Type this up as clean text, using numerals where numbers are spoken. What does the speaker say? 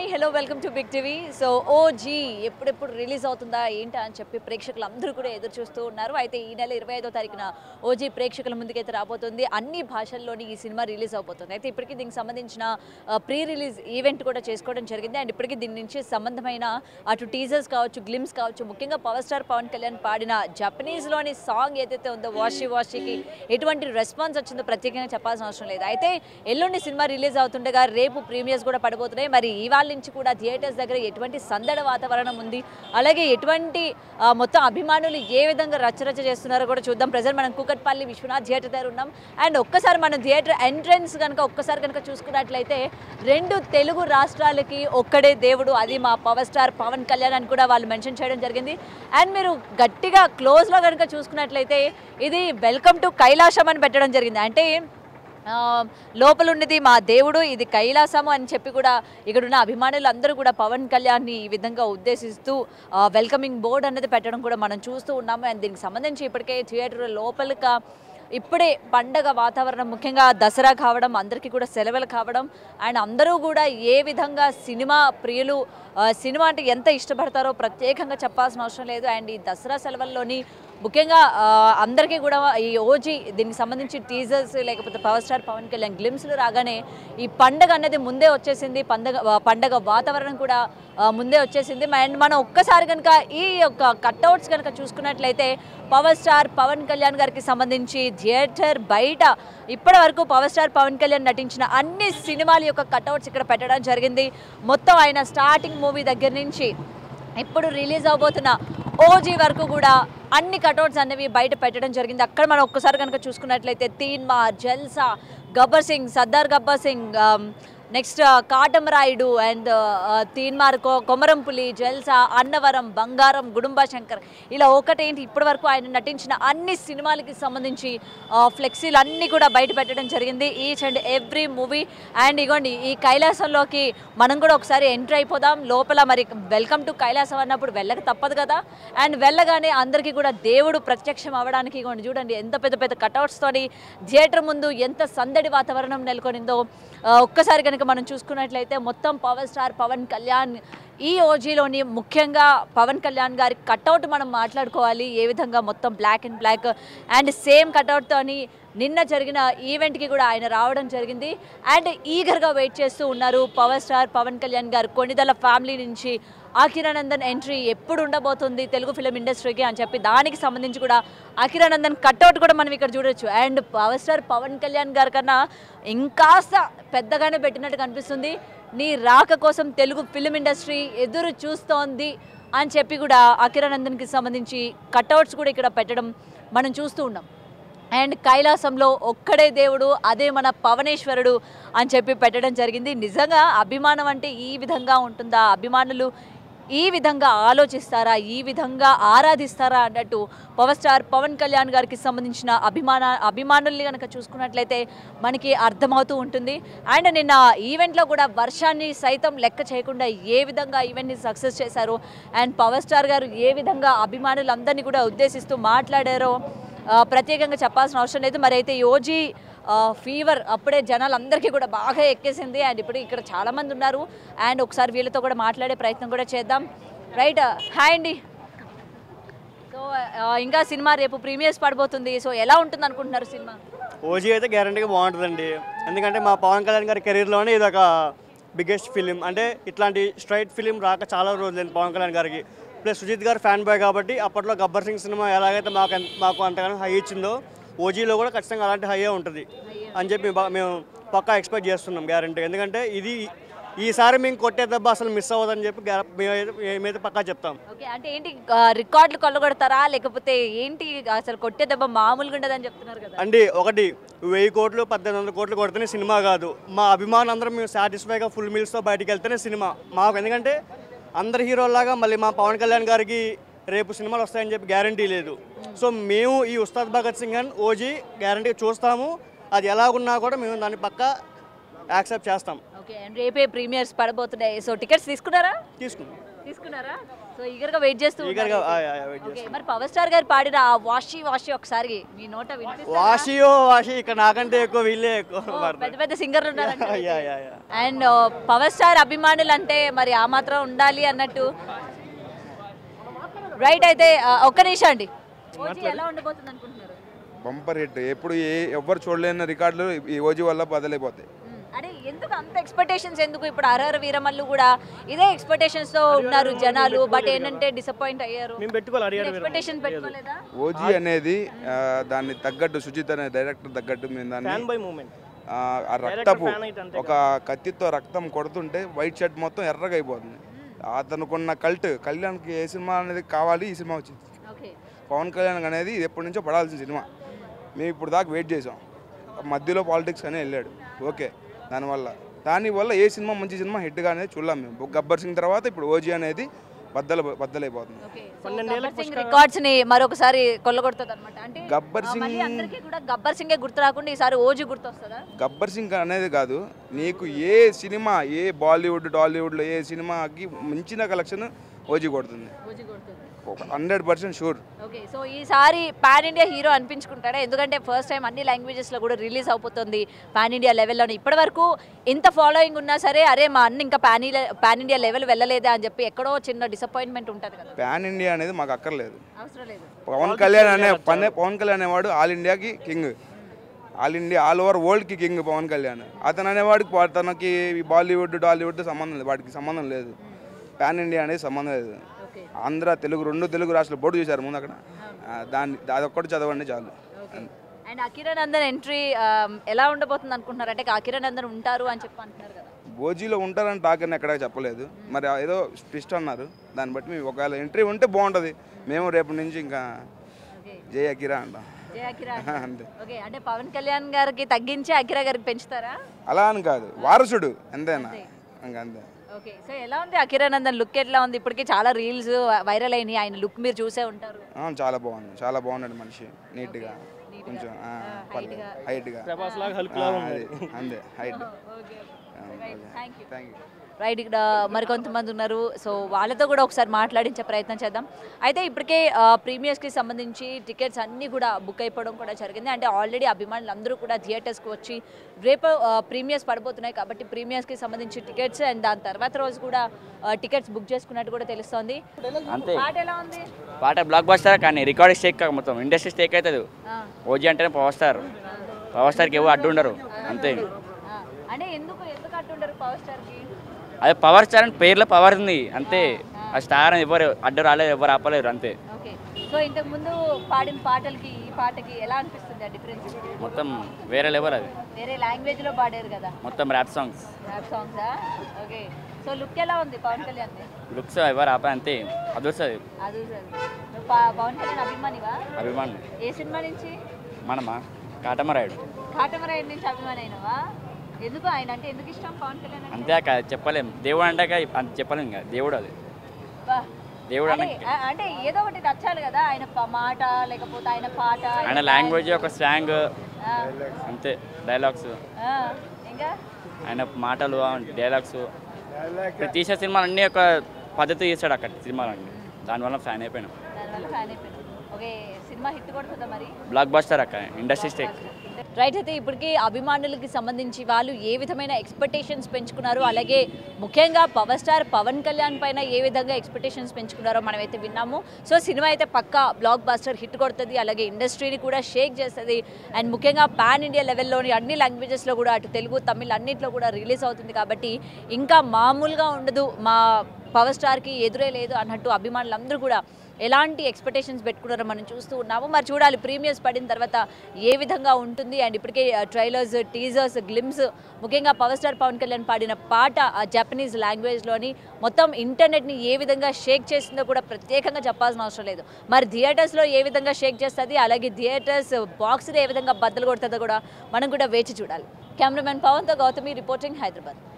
Hi hello welcome to big TV. So OG ఎప్పుడెప్పుడు release అవుతుందా ఏంటా అని చెప్పి ప్రేక్షకులు అందరూ కూడా ఎదురు చూస్తూ ఉన్నారు. అయితే ఈ నెల 25వ తారీఖున ఓజీ ప్రేక్షకుల ముందుకైతే రాబోతుంది. అన్ని భాషల్లోని ఈ సినిమా రిలీజ్ అవబోతుంది. అయితే ఇప్పటికీ దీనికి సంబంధించిన ప్రీ రిలీజ్ ఈవెంట్ కూడా చేసుకోవడం జరిగింది. అండ్ ఇప్పటికీ దీని నుంచి సంబంధమైన అటు టీజర్స్ కావచ్చు, గ్లిమ్స్ కావచ్చు, ముఖ్యంగా పవర్ స్టార్ పవన్ కళ్యాణ్ పాడిన జపనీస్లోని సాంగ్ ఏదైతే ఉందో వాషి వాషికి ఎటువంటి రెస్పాన్స్ వచ్చిందో ప్రత్యేకంగా చెప్పాల్సిన అవసరం లేదు. అయితే ఎల్లుండి సినిమా రిలీజ్ అవుతుండగా రేపు ప్రీమియర్స్ కూడా పడబోతున్నాయి. మరి ఇవాళ నుంచి కూడా థియేటర్స్ దగ్గర ఎటువంటి సందడి వాతావరణం ఉంది, అలాగే ఎటువంటి మొత్తం అభిమానులు ఏ విధంగా రచ్చరచ్చ చేస్తున్నారో కూడా చూద్దాం. ప్రజెంట్ మనం కూకట్పల్లి విశ్వనాథ్ థియేటర్ దగ్గర ఉన్నాం. అండ్ ఒక్కసారి మనం థియేటర్ ఎంట్రన్స్ కనుక చూసుకున్నట్లయితే రెండు తెలుగు రాష్ట్రాలకి ఒక్కడే దేవుడు, అది మా పవర్ స్టార్ పవన్ కళ్యాణ్ అని కూడా వాళ్ళు మెన్షన్ చేయడం జరిగింది. అండ్ మీరు గట్టిగా క్లోజ్లో కనుక చూసుకున్నట్లయితే ఇది వెల్కమ్ టు కైలాసం అని పెట్టడం జరిగింది. అంటే లోపల ఉన్నది మా దేవుడు, ఇది కైలాసము అని చెప్పి కూడా ఇక్కడున్న అభిమానులు అందరూ కూడా పవన్ కళ్యాణ్ని ఈ విధంగా ఉద్దేశిస్తూ వెల్కమింగ్ బోర్డ్ అనేది పెట్టడం కూడా మనం చూస్తూ ఉన్నాము. అండ్ దీనికి సంబంధించి ఇప్పటికే థియేటర్ లోపలికి ఇప్పుడే పండగ వాతావరణం, ముఖ్యంగా దసరా కావడం, అందరికీ కూడా సెలవులు కావడం, అండ్ అందరూ కూడా ఏ విధంగా సినిమా ప్రియులు సినిమా అంటే ఎంత ఇష్టపడతారో ప్రత్యేకంగా చెప్పాల్సిన అవసరం లేదు. అండ్ ఈ దసరా సెలవుల్లోని ముఖ్యంగా అందరికీ కూడా ఈ ఓజీ దీనికి సంబంధించి టీజర్స్ లేకపోతే పవర్ స్టార్ పవన్ కళ్యాణ్ గ్లిమ్స్లు రాగానే ఈ పండగ అనేది ముందే వచ్చేసింది. పండగ వాతావరణం కూడా ముందే వచ్చేసింది. అండ్ మనం ఒక్కసారి కనుక ఈ యొక్క కట్అవుట్స్ కనుక చూసుకున్నట్లయితే పవర్ స్టార్ పవన్ కళ్యాణ్ గారికి సంబంధించి థియేటర్ బయట ఇప్పటి వరకు పవర్ స్టార్ పవన్ కళ్యాణ్ నటించిన అన్ని సినిమాల యొక్క కట్అవుట్స్ ఇక్కడ పెట్టడం జరిగింది. మొత్తం ఆయన స్టార్టింగ్ మూవీ దగ్గర నుంచి ఇప్పుడు రిలీజ్ అవబోతున్న ఓజీ వరకు కూడా అన్ని కట్అవుట్స్ అనేవి బయట పెట్టడం జరిగింది. అక్కడ మనం ఒక్కసారి కనుక చూసుకున్నట్లయితే తీన్మార్, జల్సా, గబ్బర్ సింగ్, సర్దార్ గబ్బర్ సింగ్, నెక్స్ట్ కాటమరాయుడు, అండ్ తీన్మార్, కొమరంపులి, జల్సా, అన్నవరం, బంగారం, గుడుంబా శంకర్, ఇలా ఒకటేంటి ఇప్పటి వరకు ఆయన నటించిన అన్ని సినిమాలకి సంబంధించి ఫ్లెక్సీలు అన్నీ కూడా బయట పెట్టడం జరిగింది, each and every movie. And ఇగోండి ఈ కైలాసంలోకి మనం కూడా ఒకసారి ఎంటర్ అయిపోదాం. లోపల మరి వెల్కమ్ టు కైలాసం అన్నప్పుడు వెళ్ళక తప్పదు కదా. అండ్ వెళ్ళగానే అందరికీ కూడా దేవుడు ప్రత్యక్షం అవ్వడానికి ఇగోండి చూడండి ఎంత పెద్ద పెద్ద కట్అవుట్స్తోని థియేటర్ ముందు ఎంత సందడి వాతావరణం నెలకొనిందో. ఒక్కసారి కనుక మనం చూసుకున్నట్లయితే మొత్తం పవర్ స్టార్ పవన్ కళ్యాణ్ ఈ ఓజీలోని ముఖ్యంగా పవన్ కళ్యాణ్ గారి కట్అవుట్ మనం మాట్లాడుకోవాలి. ఏ విధంగా మొత్తం black and black and same కట్అవుట్తోని నిన్న జరిగిన ఈవెంట్కి కూడా ఆయన రావడం జరిగింది. అండ్ ఈగర్గా వెయిట్ చేస్తూ ఉన్నారు పవర్ స్టార్ పవన్ కళ్యాణ్ గారు. కొణిదల ఫ్యామిలీ నుంచి అఖిరానందన్ ఎంట్రీ ఎప్పుడు ఉండబోతుంది తెలుగు ఫిలిం ఇండస్ట్రీకి అని చెప్పి దానికి సంబంధించి కూడా అఖిరానందన్ కట్అవుట్ కూడా మనం ఇక్కడ చూడొచ్చు. And power star Pawan Kalyan గారి కన్నా ఇంకాస్త పెద్దగానే పెట్టినట్టు కనిపిస్తుంది. నీ రాక కోసం తెలుగు ఫిలిం ఇండస్ట్రీ ఎదురు చూస్తోంది అని చెప్పి కూడా అఖిరానందన్కి సంబంధించి కట్అవుట్స్ కూడా ఇక్కడ పెట్టడం మనం చూస్తూ ఉన్నాం. అండ్ కైలాసంలో ఒక్కడే దేవుడు, అదే మన పవనేశ్వరుడు అని చెప్పి పెట్టడం జరిగింది. నిజంగా అభిమానం అంటే ఈ విధంగా ఉంటుందా? అభిమానులు ఈ విధంగా ఆలోచిస్తారా, ఈ విధంగా ఆరాధిస్తారా అన్నట్టు పవర్ స్టార్ పవన్ కళ్యాణ్ గారికి సంబంధించిన అభిమానుల్ని కనుక చూసుకున్నట్లయితే మనకి అర్థమవుతూ ఉంటుంది. అండ్ నిన్న ఈవెంట్లో కూడా వర్షాన్ని సైతం లెక్క చేయకుండా ఏ విధంగా ఈవెంట్ని సక్సెస్ చేశారో, అండ్ పవర్ స్టార్ గారు ఏ విధంగా అభిమానులందరినీ కూడా ఉద్దేశిస్తూ మాట్లాడారో ప్రత్యేకంగా చెప్పాల్సిన అవసరం లేదు. మరి అయితే ఈ ఓజీ ఫీవర్ అప్పుడే జనాలందరికీ కూడా బాగా ఎక్కేసింది. అండ్ ఇప్పుడు ఇక్కడ చాలామంది ఉన్నారు. అండ్ ఒకసారి వీళ్ళతో కూడా మాట్లాడే ప్రయత్నం కూడా చేద్దాం. రైట్, హాయ్ అండి. సో ఇంకా సినిమా రేపు ప్రీమియర్స్ పడబోతుంది. సో ఎలా ఉంటుంది అనుకుంటున్నారు సినిమా? ఓజీ అయితే గ్యారంటీగా బాగుంటుందండి. ఎందుకంటే మా పవన్ కళ్యాణ్ గారి కెరీర్లోనే ఇది ఒక బిగ్గెస్ట్ ఫిలిం. అంటే ఇట్లాంటి స్ట్రైట్ ఫిలిం రాక చాలా రోజులైంది పవన్ కళ్యాణ్ గారికి. ప్లస్ సుజిత్ గారు ఫ్యాన్ బాయ్ కాబట్టి అప్పట్లో గబ్బర్ సింగ్ సినిమా ఎలాగైతే మాకు అంతగానో హై ఇచ్చిందో ఓజీలో కూడా ఖచ్చితంగా అలాంటి హైయే ఉంటుంది అని చెప్పి మేము పక్కా ఎక్స్పెక్ట్ చేస్తున్నాం గ్యారంటీ. ఎందుకంటే ఇది ఈసారి మేము కొట్టే దెబ్బ అసలు మిస్ అవ్వదని చెప్పి మేమైతే పక్కా చెప్తాం. ఓకే, అంటే ఏంటి రికార్డులు కొల్లగొడతారా లేకపోతే ఏంటి అసలు కొట్టే దెబ్బ మామూలుగా ఉండదని చెప్తున్నారు కదా అండి? ఒకటి 1000 కోట్లు 1800 కోట్లు కొడితేనే సినిమా కాదు. మా అభిమానులందరం మేము సాటిస్ఫైగా ఫుల్ మీల్స్తో బయటికి వెళ్తేనే సినిమా మాకు. ఎందుకంటే అందరు హీరోలాగా మళ్ళీ మా పవన్ కళ్యాణ్ గారికి రేపు సినిమాలు వస్తాయని చెప్పి గ్యారంటీ లేదు. సో మేము ఈ ఉస్తాద్ భగత్ సింగ్ అండ్ ఓజీ గ్యారంటీగా చూస్తాము. అది ఎలాగున్నా కూడా మేము దాన్ని పక్కా యాక్సెప్ట్ చేస్తాం. ఓకే, అండ్ రేపే ప్రీమియర్స్ పడబోతున్నాయి. సో టికెట్స్ తీసుకున్నారా? తీసుకున్నారా? సో ఈగర్గా వెయిట్ చేస్తూ ఈగర్గా ఉన్నారు. వెయిట్ ఓకే, మరి పవర్ స్టార్ గారు పాడిన ఆ వాషి వాషి ఒకసారి మీ నోట వినిపిస్తారా? వాషి ఇక్కడ నాకంటే ఎక్కువ వీళ్ళే ఎక్కువ పెద్ద పెద్ద సింగర్లు ఉన్నారు yeah yeah yeah and power star అభిమానులు అంటే మరి ఆ మాత్రం ఉండాలి అన్నట్టు. రైట్, అయితే ఒక్క నిమిషం అండి, ఓజీ ఎలా ఉండబోతుంది అనుకుంటున్నారు? Bumper hit. ఎప్పుడు ఎవ్వరు చూడలేని రికార్డులు ఈ ఓజీ వల్ల బదలైపోతాయి. అదే ఎందుకు అంత ఎక్స్పెక్టేషన్స్ ఎందుకు? ఇప్పుడు అరహర వీరమల్లు కూడా ఇదే ఎక్స్పెక్టేషన్స్ తో ఉన్నారు జనాలు, బట్ ఏంటంటే డిసప్పాయింట్ అయ్యారు. ఎక్స్పెక్టేషన్ పెట్టుకోలేదా? ఓజీ అనేది దాన్ని తగ్గట్టు సుజిత్ అనే డైరెక్టర్ తగ్గట్టు మేము దాన్ని ఆ రక్తపు ఒక కత్తితో రక్తం కొడుతుంటే వైట్ షర్ట్ మొత్తం ఎర్రగా అయిపోతుంది. అతనుకున్న కళ్యాణ్కి ఏ సినిమా అనేది కావాలి, ఈ సినిమా వచ్చింది. పవన్ కళ్యాణ్ అనేది ఇది ఎప్పటి నుంచో పడాల్సిన సినిమా. మేము ఇప్పుడు దాకా వెయిట్ చేసాం. మధ్యలో పాలిటిక్స్ అనే వెళ్ళాడు. ఓకే, దానివల్ల ఏ సినిమా మంచి సినిమా హిట్గా అనేది చూడలేం మేము. గబ్బర్ సింగ్ తర్వాత ఇప్పుడు ఓజీ అనేది బద్దలైపోతుంది. రికార్డ్స్ ని మరొకసారి కొల్లగొడుతుంది అన్నమాట. అంటే గబ్బర్ సింగ్ అందరికీ కూడా గబ్బర్ సింగే గుర్తు రాకుండా ఈసారి ఓజీ గుర్తొస్తుందా? గబ్బర్ సింగ్ అనేది కాదు, నీకు ఏ సినిమా, ఏ బాలీవుడ్ టాలీవుడ్లో ఏ సినిమాకి మించిన కలెక్షన్ ఓజీ కొడుతుంది. 100% షూర్. ఓకే, సో ఈసారి పాన్ ఇండియా హీరో అనిపించుకుంటాడా? ఎందుకంటే ఫస్ట్ టైం అన్ని లాంగ్వేజెస్లో కూడా రిలీజ్ అయిపోతుంది పాన్ ఇండియా లెవెల్లో. ఇప్పటి వరకు ఇంత ఫాలోయింగ్ ఉన్నా సరే, అరే మా అన్న ఇంకా పాన్ ఇండియా లెవెల్ వెళ్ళలేదా అని చెప్పి ఎక్కడో చిన్న డిసప్పాయింట్మెంట్ ఉంటుంది కదా. పాన్ ఇండియా అనేది మాకు అక్కర్లేదు. అవసరం లేదు. పవన్ కళ్యాణ్ అనేవాడు ఆల్ ఇండియాకి కింగ్, ఆల్ ఓవర్ వరల్డ్కి కింగ్ పవన్ కళ్యాణ్. అతను అనేవాడికి తనకి బాలీవుడ్ టాలీవుడ్ సంబంధం లేదు, వాడికి సంబంధం లేదు. పాన్ ఇండియా అనేది సంబంధం లేదు. ఆంధ్ర రెండు తెలుగు రాష్ట్రాలు బోర్డు చూశారు ముందు అక్కడ, అదొక్కటి చదవండి చాలు. అండ్ అకిరానందన్ ఎంట్రీ ఎలా ఉండబోతుంది అనుకుంటున్నారు? అంటే అకిరానందన్ ఉంటారు అని చెప్పి అంటున్నారు కదా. ఓజీలో ఉంటారని టాకర్ని ఎక్కడ చెప్పలేదు, మరి ఏదో ట్విస్ట్ అన్నారు. దాన్ని బట్టి మేము ఒకవేళ ఎంట్రీ ఉంటే బాగుంటుంది. మేము రేపటి నుంచి ఇంకా జై అకిరా అంటాం. అంతే. ఓకే, అంటే పవన్ కళ్యాణ్ గారికి తగ్గించి అకిరా గారికి పెంచుతారా? అలా అని కాదు, వారసుడు ఎంతైనా ఇంకా అంతే. ఓకే, సో ఎలా ఉంది అకిరానందన్ లుక్? ఎట్లా ఉంది? ఇప్పటికీ చాలా రీల్స్ వైరల్ అయినాయి, ఆయన లుక్ మీరు చూసే ఉంటారు. చాలా బాగుంది, చాలా బాగున్నాడు మనిషి, నీట్గా, కొంచెం హైట్గా, అంతే హైట్. Thank you. రైట్, ఇక్కడ మరికొంతమంది ఉన్నారు, సో వాళ్ళతో కూడా ఒకసారి మాట్లాడించే ప్రయత్నం చేద్దాం. అయితే ఇప్పటికే ప్రీమియర్స్కి సంబంధించి టికెట్స్ అన్నీ కూడా బుక్ అయిపోవడం కూడా జరిగింది. అంటే ఆల్రెడీ అభిమానులు అందరూ కూడా థియేటర్స్కి వచ్చి రేపు ప్రీమియర్స్ పడిపోతున్నాయి కాబట్టి ప్రీమియర్స్కి సంబంధించి టికెట్స్ అండ్ దాని తర్వాత రోజు కూడా టికెట్స్ బుక్ చేసుకున్నట్టు కూడా తెలుస్తోంది. అంతే, పాట ఎలా ఉంది? పాట బ్లాక్ బస్టర్, కానీ రికార్డ్ స్టేక్ మొత్తం ఇండస్ట్రీ స్టేక్ అవుతుంది. ఓజీ అంటేనే పవర్ స్టార్కి ఎవరు అడ్డు ఉండరు. అంతే. అంటే ఎందుకు అడ్డుంటారు పవర్ స్టార్కి? అదే పవర్ స్టార్ అని పేర్లో పవర్ ఉంది అంతే. ఆ స్టార్ అని ఎవరు అడ్డు రాలేదు, ఎవరు ఆపలేరు అంతే. ఓకే, సో ఇంతకు ముందు పాడిన పాటలకి ఈ పాటకి ఎలా అనిపిస్తుంది ఆ డిఫరెన్స్? మొత్తం వేరే లెవెల్, అది వేరే లాంగ్వేజ్ లో పాడారు కదా, మొత్తం rap songs. Okay, so look ఎలా ఉంది పవన్ కళ్యాణ్? లుక్స్ ఎవరు ఆపే అంతే, అది వస్తుంది. పవన్ కళ్యాణ్ అభిమానివా? అభిమాని. ఏ సినిమా నుంచి? మనమా కాటమరాయుడు. కాటమరాయుడు నుంచి అభిమాని అయినవా? ఎందుకు ఆయన అంటే ఎందుకు ఇష్టం పవన్ కళ్యాణ్? అంతే చెప్పలేం, దేవుడు అంటే చెప్పలేం కదా, దేవుడు అది. దేవుడు అంటే ఏదో ఒకటి నచ్చాలి కదా, ఆయన మాట లేకపోతే ఆయన పాట, ఆయన లాంగ్వేజ్, ఒక స్లాంగ్ అంతే, డైలాగ్స్, ఇంకా ఆయన మాటలు, డైలాగ్స్, తీసే సినిమాలు అన్నీ ఒక పద్ధతి తీసాడు అక్కడ సినిమాలన్నీ. దానివల్ల ఫ్యాన్ అయిపోయినాం. ఓకే, సినిమా హిట్ కొడుతుందా మరి? బ్లాక్ బస్టర్ అక్క, ఇండస్ట్రీ స్టేక్. రైట్, అయితే ఇప్పటికీ అభిమానులకి సంబంధించి వాళ్ళు ఏ విధమైన ఎక్స్పెక్టేషన్స్ పెంచుకున్నారు, అలాగే ముఖ్యంగా పవర్ స్టార్ పవన్ కళ్యాణ్ పైన ఏ విధంగా ఎక్స్పెక్టేషన్స్ పెంచుకున్నారో మనమైతే విన్నాము. సో సినిమా అయితే పక్కా బ్లాక్ బస్టర్ హిట్ కొడుతుంది, అలాగే ఇండస్ట్రీని కూడా షేక్ చేస్తుంది. అండ్ ముఖ్యంగా పాన్ ఇండియా లెవెల్లోని అన్ని లాంగ్వేజెస్లో కూడా, అటు తెలుగు తమిళ్ అన్నింటిలో కూడా రిలీజ్ అవుతుంది కాబట్టి ఇంకా మామూలుగా ఉండదు, మా పవర్ స్టార్కి ఎదురే లేదు అన్నట్టు అభిమానులందరూ కూడా ఎలాంటి ఎక్స్పెక్టేషన్స్ పెట్టుకున్నారో మనం చూస్తూ ఉన్నాము. మరి చూడాలి ప్రీమియర్స్ పడిన తర్వాత ఏ విధంగా ఉంటుంది. అండ్ ఇప్పటికే ట్రైలర్స్, టీజర్స్, గ్లిమ్స్, ముఖ్యంగా పవర్ స్టార్ పవన్ కళ్యాణ్ పాడిన పాట జపనీస్ లాంగ్వేజ్లోని మొత్తం ఇంటర్నెట్ని ఏ విధంగా షేక్ చేసిందో కూడా ప్రత్యేకంగా చెప్పాల్సిన అవసరం లేదు. మరి థియేటర్స్లో ఏ విధంగా షేక్ చేస్తుంది, అలాగే థియేటర్స్ బాక్స్ని ఏ విధంగా బద్దలు కొడుతుందో కూడా మనం కూడా వేచి చూడాలి. కెమెరామెన్ పవన్తో గౌతమి, రిపోర్టింగ్, హైదరాబాద్.